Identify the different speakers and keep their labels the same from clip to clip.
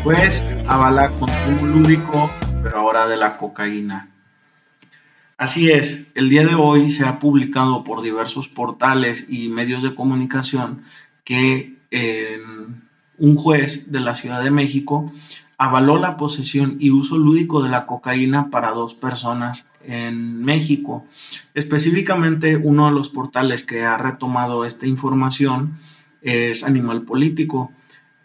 Speaker 1: Juez avala consumo lúdico, pero ahora de la cocaína. Así es, el día de hoy se ha publicado por diversos portales y medios de comunicación que un juez de la Ciudad de México avaló la posesión y uso lúdico de la cocaína para dos personas en México. Específicamente, uno de los portales que ha retomado esta información es Animal Político,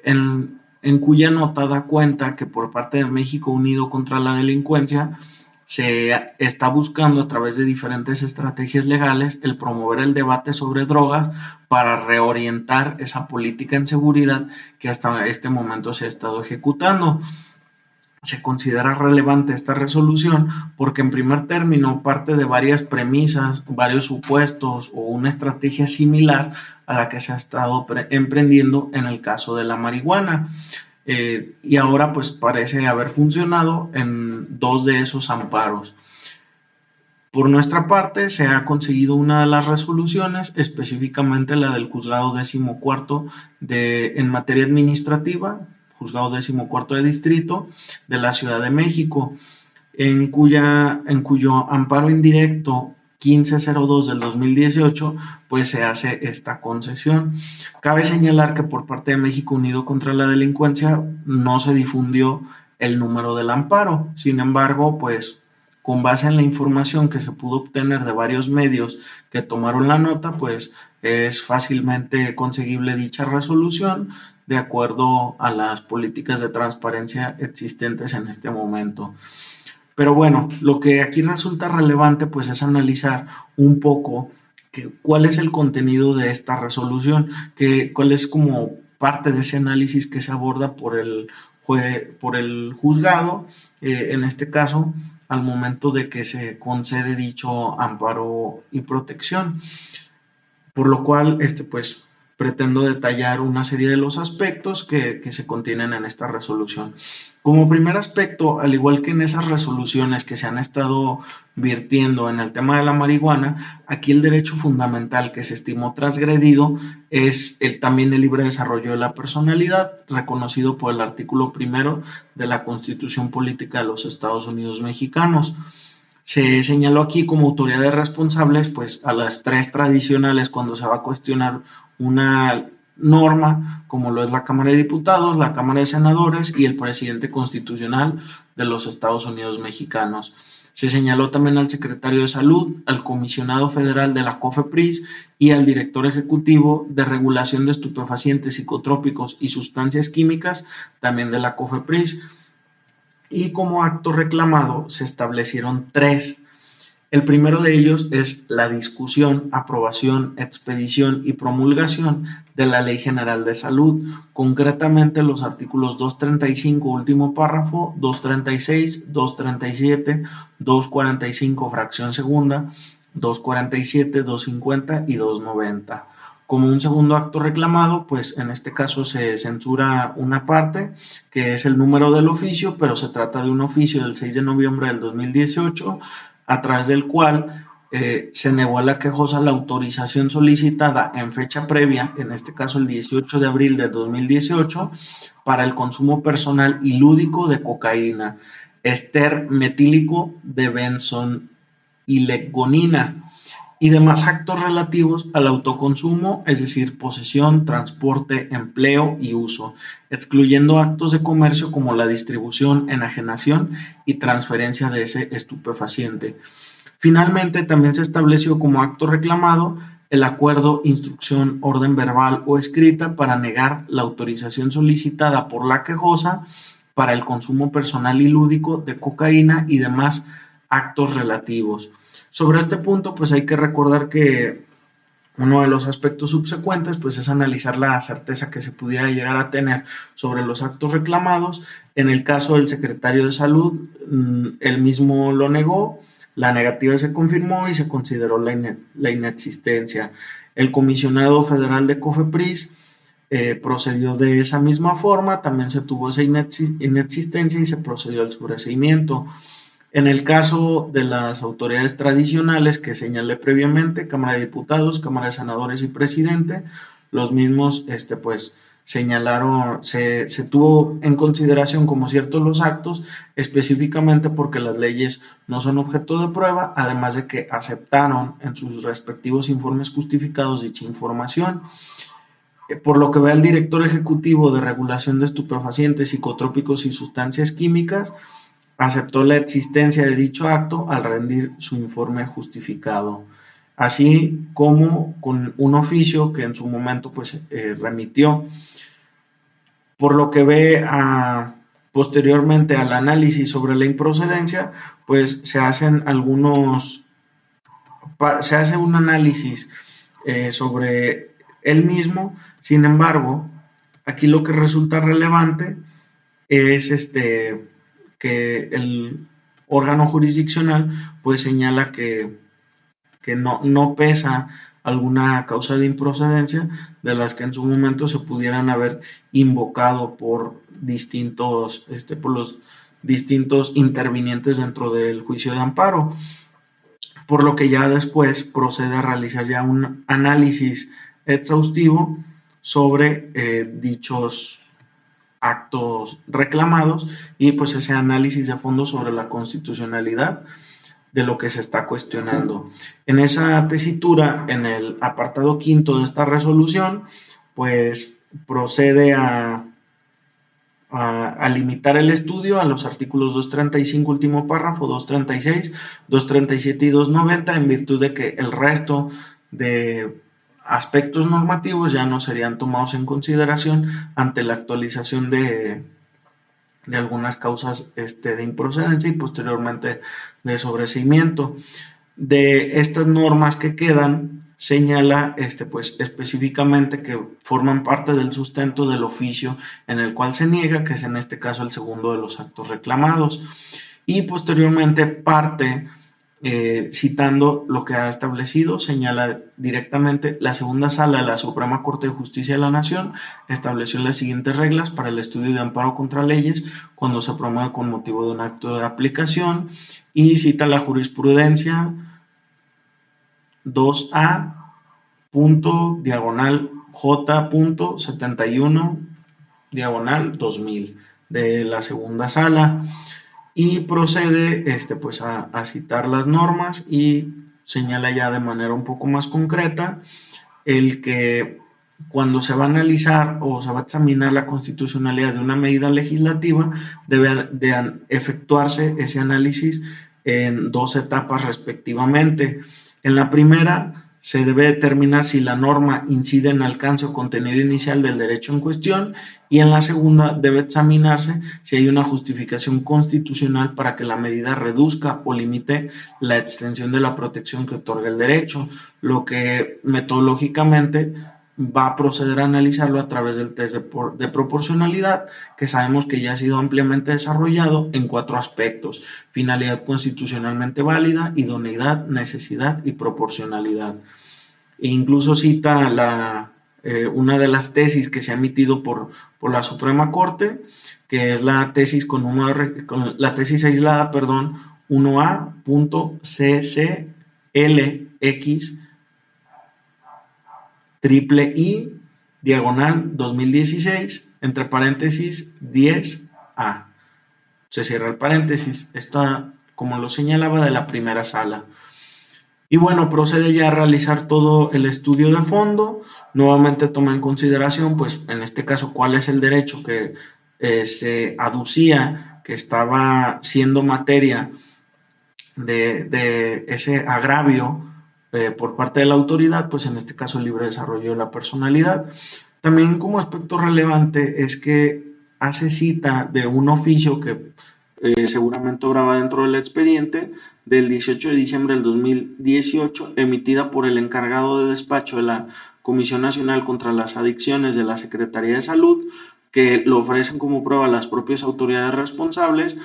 Speaker 1: en cuya nota da cuenta que por parte de México Unido contra la Delincuencia se está buscando a través de diferentes estrategias legales el promover el debate sobre drogas para reorientar esa política en seguridad que hasta este momento se ha estado ejecutando. Se considera relevante esta resolución porque en primer término parte de varias premisas, varios supuestos o una estrategia similar a la que se ha estado emprendiendo en el caso de la marihuana. Y ahora pues parece haber funcionado en dos de esos amparos. Por nuestra parte, se ha conseguido una de las resoluciones, específicamente la del Juzgado 14º en materia administrativa, Juzgado 14º de Distrito de la Ciudad de México, en cuyo amparo indirecto 1502 del 2018, pues se hace esta concesión. Cabe señalar que por parte de México Unido contra la Delincuencia no se difundió el número del amparo. Sin embargo, pues con base en la información que se pudo obtener de varios medios que tomaron la nota, pues es fácilmente conseguible dicha resolución de acuerdo a las políticas de transparencia existentes en este momento. Pero bueno, lo que aquí resulta relevante pues es analizar un poco cuál es el contenido de esta resolución, cuál es como parte de ese análisis que se aborda por el juzgado, en este caso, al momento de que se concede dicho amparo y protección. Por lo cual, pues pretendo detallar una serie de los aspectos que se contienen en esta resolución. Como primer aspecto, al igual que en esas resoluciones que se han estado virtiendo en el tema de la marihuana, aquí el derecho fundamental que se estimó transgredido es también el libre desarrollo de la personalidad, reconocido por el artículo 1 de la Constitución Política de los Estados Unidos Mexicanos. Se señaló aquí como autoridades responsables pues a las tres tradicionales cuando se va a cuestionar una norma como lo es la Cámara de Diputados, la Cámara de Senadores y el presidente constitucional de los Estados Unidos Mexicanos. Se señaló también al secretario de Salud, al comisionado federal de la COFEPRIS y al director ejecutivo de regulación de estupefacientes, psicotrópicos y sustancias químicas, también de la COFEPRIS. Y como acto reclamado se establecieron tres. El primero de ellos es la discusión, aprobación, expedición y promulgación de la Ley General de Salud, concretamente los artículos 235, último párrafo, 236, 237, 245, fracción segunda, 247, 250 y 290. Como un segundo acto reclamado, pues en este caso se censura una parte, que es el número del oficio, pero se trata de un oficio del 6 de noviembre del 2018, a través del cual se negó a la quejosa la autorización solicitada en fecha previa, en este caso el 18 de abril de 2018, para el consumo personal y lúdico de cocaína, ester metílico de benzonilegonina y demás actos relativos al autoconsumo, es decir, posesión, transporte, empleo y uso, excluyendo actos de comercio como la distribución, enajenación y transferencia de ese estupefaciente. Finalmente, también se estableció como acto reclamado el acuerdo, instrucción, orden verbal o escrita para negar la autorización solicitada por la quejosa para el consumo personal y lúdico de cocaína y demás actos relativos. Sobre este punto, pues hay que recordar que uno de los aspectos subsecuentes pues es analizar la certeza que se pudiera llegar a tener sobre los actos reclamados. En el caso del secretario de Salud, él mismo lo negó, la negativa se confirmó y se consideró la inexistencia. El comisionado federal de COFEPRIS procedió de esa misma forma, también se tuvo esa inexistencia y se procedió al sobreseimiento. En el caso de las autoridades tradicionales que señalé previamente, Cámara de Diputados, Cámara de Senadores y Presidente, los mismos pues se tuvo en consideración como ciertos los actos, específicamente porque las leyes no son objeto de prueba, además de que aceptaron en sus respectivos informes justificados dicha información. Por lo que ve el director ejecutivo de regulación de estupefacientes, psicotrópicos y sustancias químicas, aceptó la existencia de dicho acto al rendir su informe justificado, así como con un oficio que en su momento pues remitió. Por lo que ve posteriormente al análisis sobre la improcedencia, pues se hace un análisis sobre él mismo. Sin embargo, aquí lo que resulta relevante es que el órgano jurisdiccional pues señala que no pesa alguna causa de improcedencia de las que en su momento se pudieran haber invocado por los distintos intervinientes dentro del juicio de amparo, por lo que ya después procede a realizar ya un análisis exhaustivo sobre dichos actos reclamados y pues ese análisis de fondo sobre la constitucionalidad de lo que se está cuestionando. En esa tesitura, en el apartado quinto de esta resolución, pues procede a limitar el estudio a los artículos 235 último párrafo, 236, 237 y 290, en virtud de que el resto de aspectos normativos ya no serían tomados en consideración ante la actualización de algunas causas de improcedencia y posteriormente de sobreseimiento. De estas normas que quedan, señala pues específicamente que forman parte del sustento del oficio en el cual se niega, que es en este caso el segundo de los actos reclamados, y posteriormente parte citando lo que ha establecido, señala directamente: la segunda sala de la Suprema Corte de Justicia de la Nación estableció las siguientes reglas para el estudio de amparo contra leyes cuando se promueve con motivo de un acto de aplicación, y cita la jurisprudencia 2A diagonal J.71 diagonal 2000 de la segunda sala, y procede pues a citar las normas y señala ya de manera un poco más concreta el que cuando se va a analizar o se va a examinar la constitucionalidad de una medida legislativa, debe de efectuarse ese análisis en dos etapas respectivamente. En la primera, se debe determinar si la norma incide en alcance o contenido inicial del derecho en cuestión, y en la segunda debe examinarse si hay una justificación constitucional para que la medida reduzca o limite la extensión de la protección que otorga el derecho, lo que metodológicamente va a proceder a analizarlo a través del test de proporcionalidad, que sabemos que ya ha sido ampliamente desarrollado en 4 aspectos: finalidad constitucionalmente válida, idoneidad, necesidad y proporcionalidad. E incluso cita una de las tesis que se ha emitido por la Suprema Corte, que es la tesis la tesis aislada, 1A.CCLX triple I diagonal 2016 entre paréntesis 10A. Se cierra el paréntesis. Está, como lo señalaba, de la primera sala. Y bueno, procede ya a realizar todo el estudio de fondo. Nuevamente toma en consideración, pues en este caso, cuál es el derecho que se aducía que estaba siendo materia de ese agravio por parte de la autoridad, pues en este caso el libre desarrollo de la personalidad. También como aspecto relevante es que hace cita de un oficio que seguramente obraba dentro del expediente del 18 de diciembre del 2018, emitida por el encargado de despacho de la Comisión Nacional contra las Adicciones de la Secretaría de Salud, que lo ofrecen como prueba las propias autoridades responsables,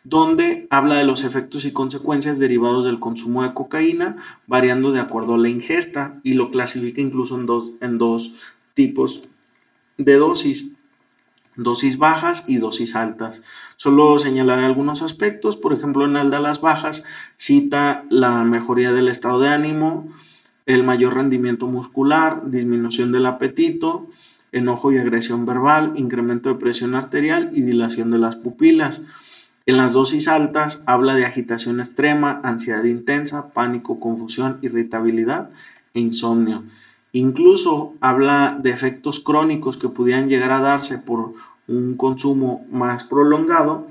Speaker 1: donde habla de los efectos y consecuencias derivados del consumo de cocaína, variando de acuerdo a la ingesta, y lo clasifica incluso en dos tipos de dosis bajas y dosis altas. Solo señalaré algunos aspectos. Por ejemplo, en el de las bajas cita la mejoría del estado de ánimo, el mayor rendimiento muscular, disminución del apetito, enojo y agresión verbal, incremento de presión arterial y dilación de las pupilas. En las dosis altas habla de agitación extrema, ansiedad intensa, pánico, confusión, irritabilidad e insomnio. Incluso habla de efectos crónicos que pudieran llegar a darse por un consumo más prolongado,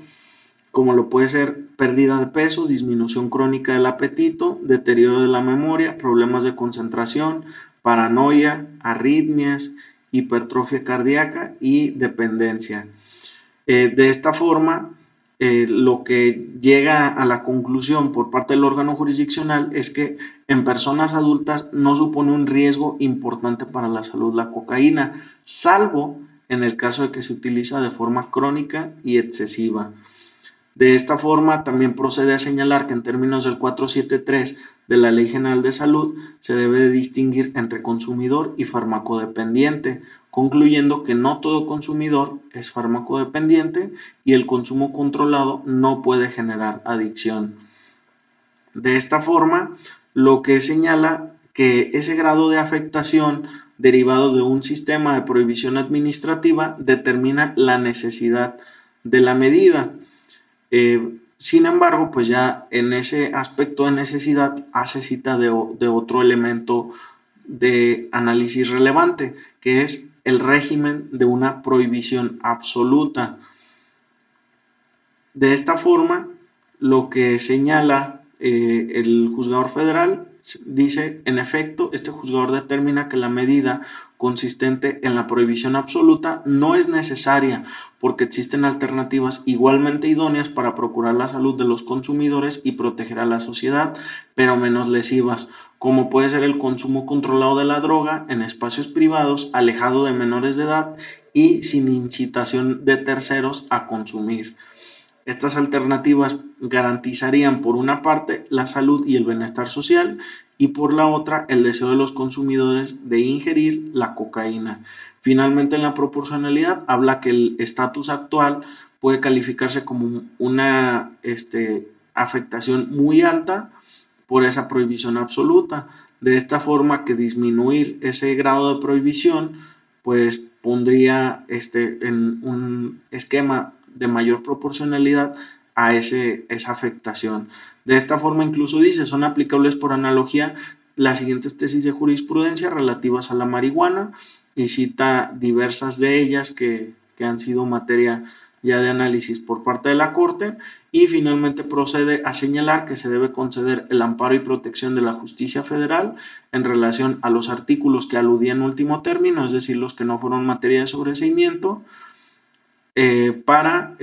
Speaker 1: como lo puede ser pérdida de peso, disminución crónica del apetito, deterioro de la memoria, problemas de concentración, paranoia, arritmias, hipertrofia cardíaca y dependencia. De esta forma, lo que llega a la conclusión por parte del órgano jurisdiccional es que en personas adultas no supone un riesgo importante para la salud la cocaína, salvo en el caso de que se utiliza de forma crónica y excesiva. De esta forma, también procede a señalar que en términos del 473 de la Ley General de Salud se debe de distinguir entre consumidor y farmacodependiente, concluyendo que no todo consumidor es farmacodependiente y el consumo controlado no puede generar adicción. De esta forma, lo que señala que ese grado de afectación derivado de un sistema de prohibición administrativa determina la necesidad de la medida. Sin embargo, pues ya en ese aspecto de necesidad hace cita de otro elemento de análisis relevante, que es el régimen de una prohibición absoluta. De esta forma, lo que señala el juzgador federal dice, en efecto, este juzgador determina que la medida consistente en la prohibición absoluta no es necesaria porque existen alternativas igualmente idóneas para procurar la salud de los consumidores y proteger a la sociedad, pero menos lesivas, como puede ser el consumo controlado de la droga en espacios privados, alejado de menores de edad y sin incitación de terceros a consumir. Estas alternativas garantizarían por una parte la salud y el bienestar social y por la otra el deseo de los consumidores de ingerir la cocaína. Finalmente, en la proporcionalidad habla que el estatus actual puede calificarse como una afectación muy alta por esa prohibición absoluta. De esta forma que disminuir ese grado de prohibición pues pondría en un esquema de mayor proporcionalidad a esa afectación. De esta forma incluso dice, son aplicables por analogía las siguientes tesis de jurisprudencia relativas a la marihuana y cita diversas de ellas que han sido materia ya de análisis por parte de la Corte y finalmente procede a señalar que se debe conceder el amparo y protección de la justicia federal en relación a los artículos que aludían en último término, es decir, los que no fueron materia de sobreseimiento, para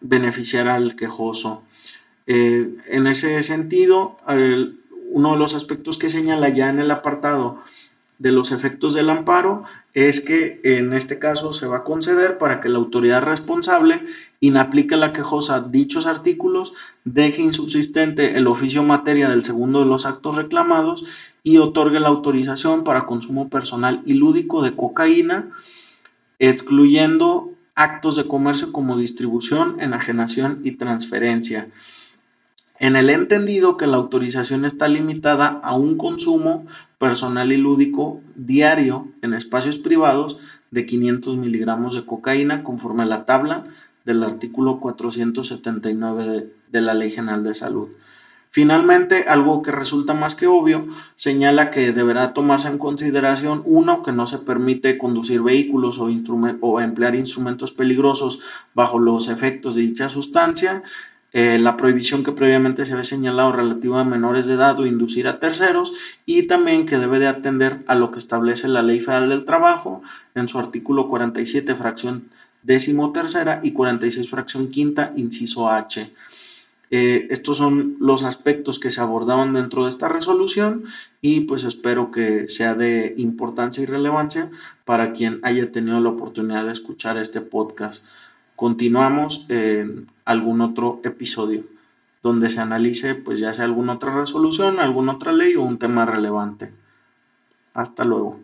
Speaker 1: beneficiar al quejoso. En ese sentido, uno de los aspectos que señala ya en el apartado de los efectos del amparo es que en este caso se va a conceder para que la autoridad responsable inaplique a la quejosa dichos artículos, deje insubsistente el oficio materia del segundo de los actos reclamados y otorgue la autorización para consumo personal y lúdico de cocaína, excluyendo actos de comercio como distribución, enajenación y transferencia. En el entendido que la autorización está limitada a un consumo personal y lúdico diario en espacios privados de 500 miligramos de cocaína conforme a la tabla del artículo 479 de la Ley General de Salud. Finalmente, algo que resulta más que obvio, señala que deberá tomarse en consideración, uno, que no se permite conducir vehículos o emplear instrumentos peligrosos bajo los efectos de dicha sustancia, la prohibición que previamente se había señalado relativa a menores de edad o inducir a terceros y también que debe de atender a lo que establece la Ley Federal del Trabajo en su artículo 47 fracción 13ª y 46 fracción 5ª inciso H. Estos son los aspectos que se abordaban dentro de esta resolución y pues espero que sea de importancia y relevancia para quien haya tenido la oportunidad de escuchar este podcast. Continuamos en algún otro episodio donde se analice pues ya sea alguna otra resolución, alguna otra ley o un tema relevante. Hasta luego.